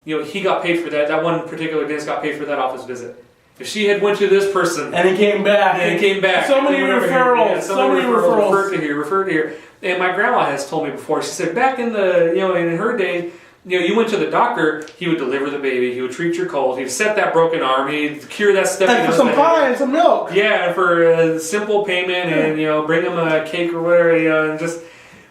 he got paid for that. That one particular dentist got paid for that office visit. If she had went to this person and he came back, so many referrals, yeah, so many referrals, referred to here. And my grandma has told me before. She said back in the in her day, you went to the doctor. He would deliver the baby. He would treat your cold. He'd set that broken arm. He'd cure that stuff. And for some pie and some milk. Yeah, for a simple payment, and bring him a cake or whatever. And just.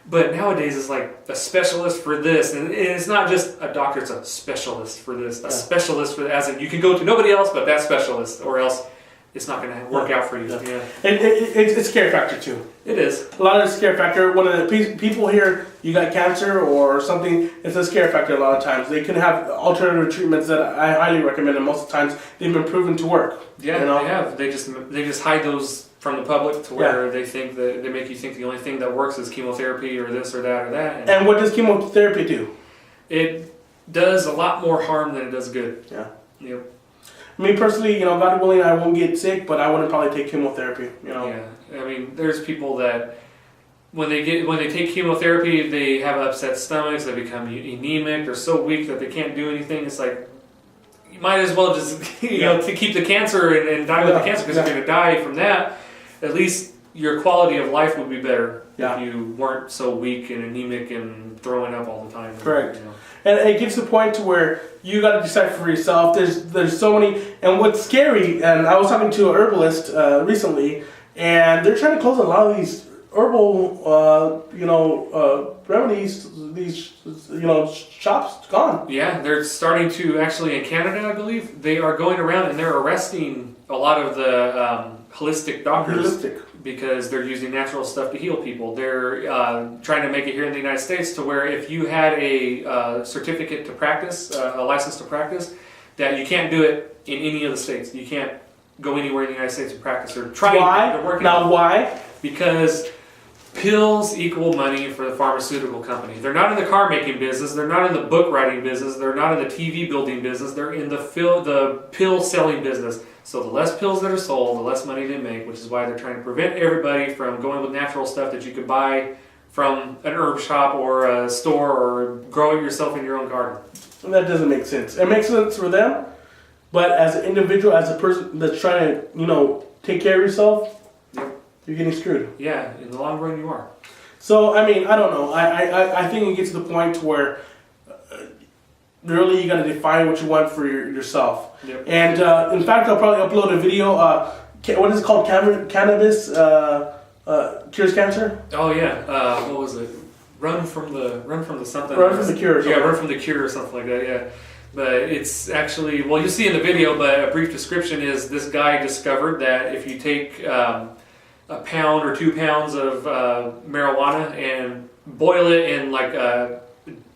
But nowadays it's like a specialist for this, and it's not just a doctor, it's a specialist for this, a specialist for that, as in you can go to nobody else but that specialist, or else it's not going to work out for you. Yeah. It's scare factor too. It is. A lot of the scare factor, when the people hear you got cancer or something, it's a scare factor a lot of times. They can have alternative treatments that I highly recommend, and most of the times they've been proven to work. Yeah, they have. They just hide those from the public to where they think that they make you think the only thing that works is chemotherapy or this or that or that. And what does chemotherapy do? It does a lot more harm than it does good. Yeah. Yep. Me personally, God willing, I won't get sick, but I wouldn't probably take chemotherapy. Yeah. I mean, there's people that when they take chemotherapy, they have upset stomachs. They become anemic. They're so weak that they can't do anything. It's like you might as well just to keep the cancer and die with the cancer, because you're going to die from that. At least your quality of life would be better if you weren't so weak and anemic and throwing up all the time. Correct. And it gets to the point to where you got to decide for yourself. There's so many, and what's scary. And I was talking to an herbalist recently, and they're trying to close a lot of these herbal, remedies. These, shops gone. Yeah, they're starting to actually in Canada, I believe. They are going around and they're arresting a lot of the holistic doctors because they're using natural stuff to heal people. They're trying to make it here in the United States to where if you had a certificate to practice, a license to practice, that you can't do it in any of the states. You can't go anywhere in the United States and practice or try. Why? Now why? Because pills equal money for the pharmaceutical company. They're not in the car making business. They're not in the book writing business. They're not in the TV building business. They're in the pill selling business. So the less pills that are sold, the less money they make, which is why they're trying to prevent everybody from going with natural stuff that you could buy from an herb shop or a store or grow it yourself in your own garden. And that doesn't make sense. It makes sense for them, but as an individual, as a person that's trying to, take care of yourself, you're getting screwed. Yeah, in the long run you are. So, I mean, I don't know. I think it gets to the point where really you got to define what you want for yourself. Yep. And in fact, I'll probably upload a video. What is it called? Cannabis cures cancer? Oh yeah. What was it? Run from the something. Run from the cure. Yeah, run from the cure or something like that. Yeah. But it's actually, well, you'll see in the video, but a brief description is this guy discovered that if you take a pound or 2 pounds of marijuana and boil it in like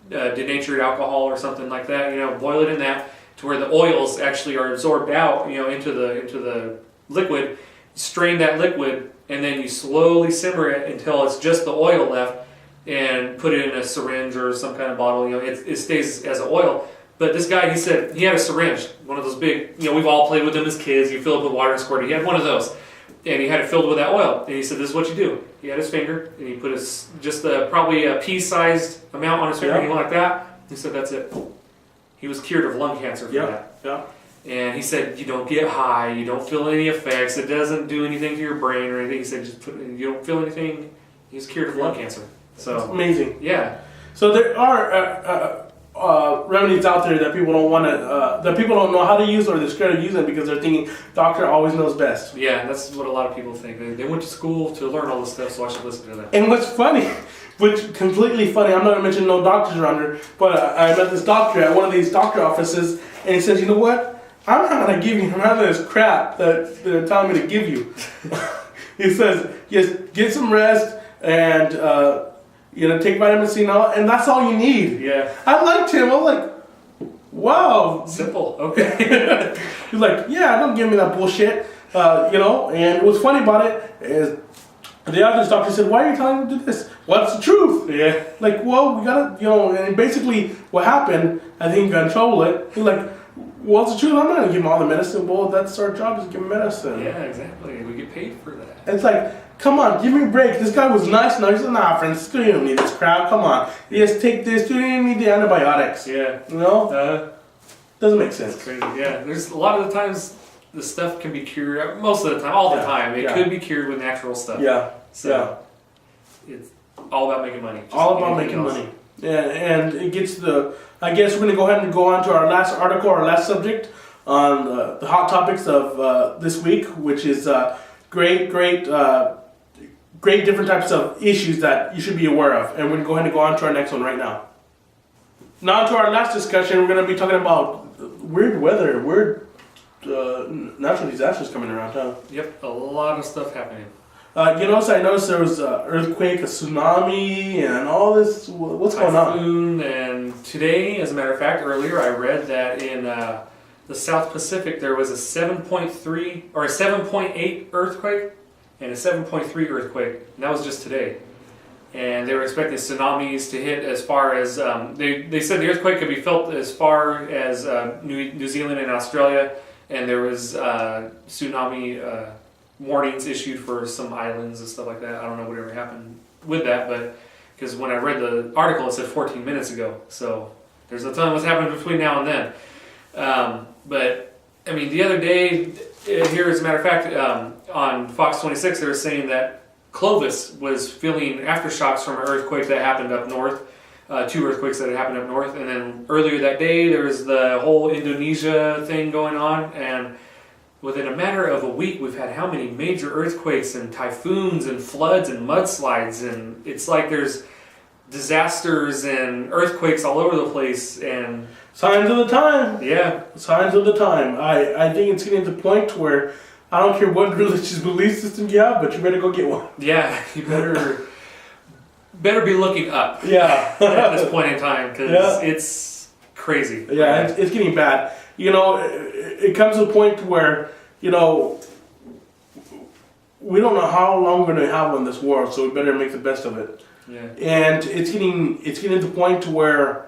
denatured alcohol or something like that, boil it in that to where the oils actually are absorbed out, into the liquid, strain that liquid, and then you slowly simmer it until it's just the oil left and put it in a syringe or some kind of bottle, it stays as oil. But this guy, he said he had a syringe, one of those big, we've all played with them as kids, you fill it with water and squirt it. He had one of those. And he had it filled with that oil. And he said, this is what you do. He had his finger, and he put probably a pea-sized amount on his finger, like that. He said, that's it. He was cured of lung cancer from that. Yeah. And he said, you don't get high, you don't feel any effects, it doesn't do anything to your brain or anything. He said, you don't feel anything. He was cured of lung cancer. So that's amazing. Yeah. So there are remedies out there that people don't want to, that people don't know how to use, or they're scared of using because they're thinking doctor always knows best. Yeah, that's what a lot of people think. They went to school to learn all this stuff, so I should listen to them. And what's funny, which completely funny, I'm not going to mention no doctors around here, but I met this doctor at one of these doctor offices, and he says, you know what? I'm not going to give you none of this crap that they're telling me to give you. He says, just get some rest and take vitamin C and that's all you need. Yeah. I liked him. I was like, wow. Simple. Okay. He's like, yeah, don't give me that bullshit. And what's funny about it is the other doctor said, why are you telling me to do this? What's the truth? Yeah. Like, well, we gotta, and basically what happened, I think he got in trouble with it. He's like, what's the truth? I'm not gonna give him all the medicine. Well, that's our job, is to give him medicine. Yeah, exactly. We get paid for that. It's like, come on, give me a break. This guy was nice. No, he said, nah, friends, you don't need this crap. Come on. You just take this. You don't even need the antibiotics. Yeah. Doesn't make It's sense. crazy. Yeah, there's a lot of the times the stuff can be cured. Most of the time, all the Yeah, time, it yeah. could be cured with natural stuff. Yeah, So it's all about making money. Just all about anything making else. money. Yeah, and it gets the. I guess we're gonna go ahead and go on to our last article, our last subject on the hot topics of this week, which is great different types of issues that you should be aware of. And we're gonna go ahead and go on to our next one right now. Now to our last discussion, we're gonna be talking about weird weather, weird natural disasters coming around, huh? Yep, a lot of stuff happening. I noticed there was an earthquake, a tsunami, and all this. What's going on? Typhoon, and today, as a matter of fact, earlier I read that in the South Pacific there was a 7.3 or a 7.8 earthquake and a 7.3 earthquake, and that was just today. And they were expecting tsunamis to hit as far as they said the earthquake could be felt as far as New Zealand and Australia, and there was tsunami warnings issued for some islands and stuff like that. I don't know whatever happened with that, but because when I read the article, it said 14 minutes ago. So there's a ton of what's happening between now and then. But I mean, the other day, here as a matter of fact, on Fox 26, they were saying that Clovis was feeling aftershocks from an earthquake that happened up north. 2 earthquakes that had happened up north, and then earlier that day there was the whole Indonesia thing going on, and within a matter of a week, we've had how many major earthquakes and typhoons and floods and mudslides, and it's like there's disasters and earthquakes all over the place, and Signs of the time. yeah, Signs of the time. I think it's getting to the point where I don't care what religious belief system you have, but you better go get one. yeah, you better be looking up Yeah. at this point in time, because Yeah. it's crazy. Yeah, it's getting bad. It comes to a point where, we don't know how long we're going to have on this world, so we better make the best of it. Yeah. And it's getting to the point where,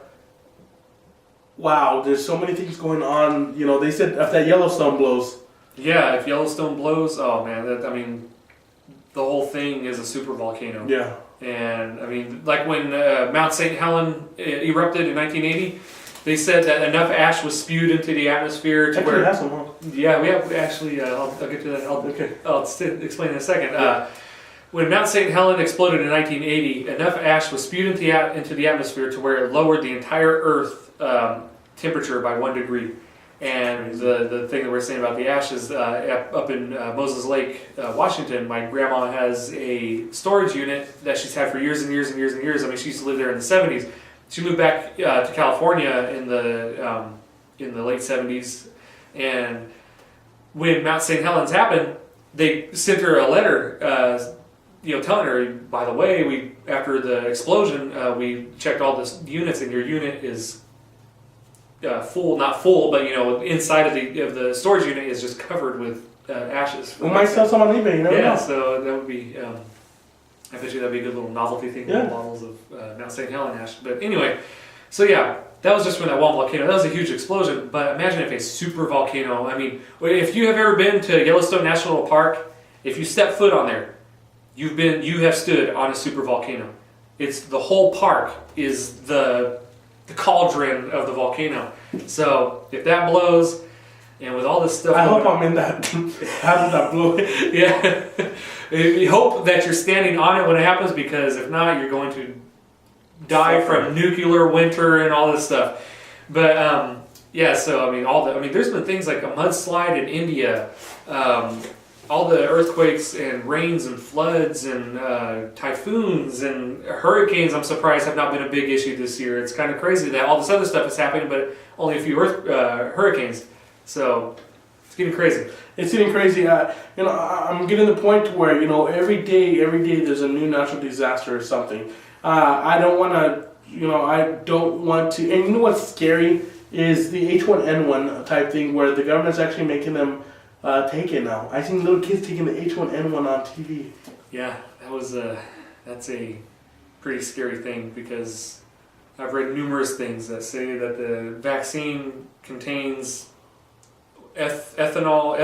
wow, there's so many things going on. They said if that Yellowstone blows. Yeah, if Yellowstone blows, oh man, the whole thing is a super volcano. Yeah. And I mean, like when Mount St. Helen erupted in 1980, they said that enough ash was spewed into the atmosphere to Actually, where. has some, huh? Yeah, we have actually. I'll get to that. Okay. I'll explain in a second. Yeah. When Mount St. Helen exploded in 1980, enough ash was spewed into the atmosphere to where it lowered the entire Earth temperature by 1 degree. And the thing that we're saying about the ash is up in Moses Lake, Washington, my grandma has a storage unit that she's had for years and years and years and years. I mean, she used to live there in the 70s. She moved back to California in the late 70s, and when Mount St. Helens happened, they sent her a letter, telling her, by the way, after the explosion, we checked all the units, and your unit is full, not full, but inside of the storage unit is just covered with ashes. We might sell some on eBay, you never Yeah, know. so that would be. I bet you that'd be a good little novelty thing. Yeah. Bottles of Mount St. Helen ash. But anyway, so yeah, that was just from that one volcano. That was a huge explosion. But imagine if a super volcano. I mean, if you have ever been to Yellowstone National Park, if you step foot on there, you have stood on a super volcano. It's the whole park is the cauldron of the volcano. So if that blows, and with all this stuff, I hope I'm in that. How did that blow? yeah. You hope that you're standing on it when it happens, because if not, you're going to die from nuclear winter and all this stuff. But yeah, so I mean, there's been things like a mudslide in India, all the earthquakes and rains and floods and typhoons and hurricanes. I'm surprised have not been a big issue this year. It's kind of crazy that all this other stuff is happening, but only a few hurricanes. So it's getting crazy. It's getting crazy. I'm getting to the point where every day there's a new natural disaster or something. I don't want to. And you know what's scary is the H1N1 type thing, where the government's actually making them take it now. I've seen little kids taking the H1N1 on TV. Yeah, that's a pretty scary thing, because I've read numerous things that say that the vaccine contains ethanol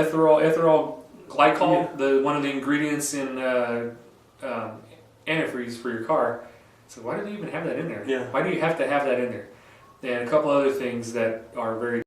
glycol, one of the ingredients in antifreeze for your car. So why do they even have that in there? Yeah. Why do you have to have that in there? And a couple other things that are very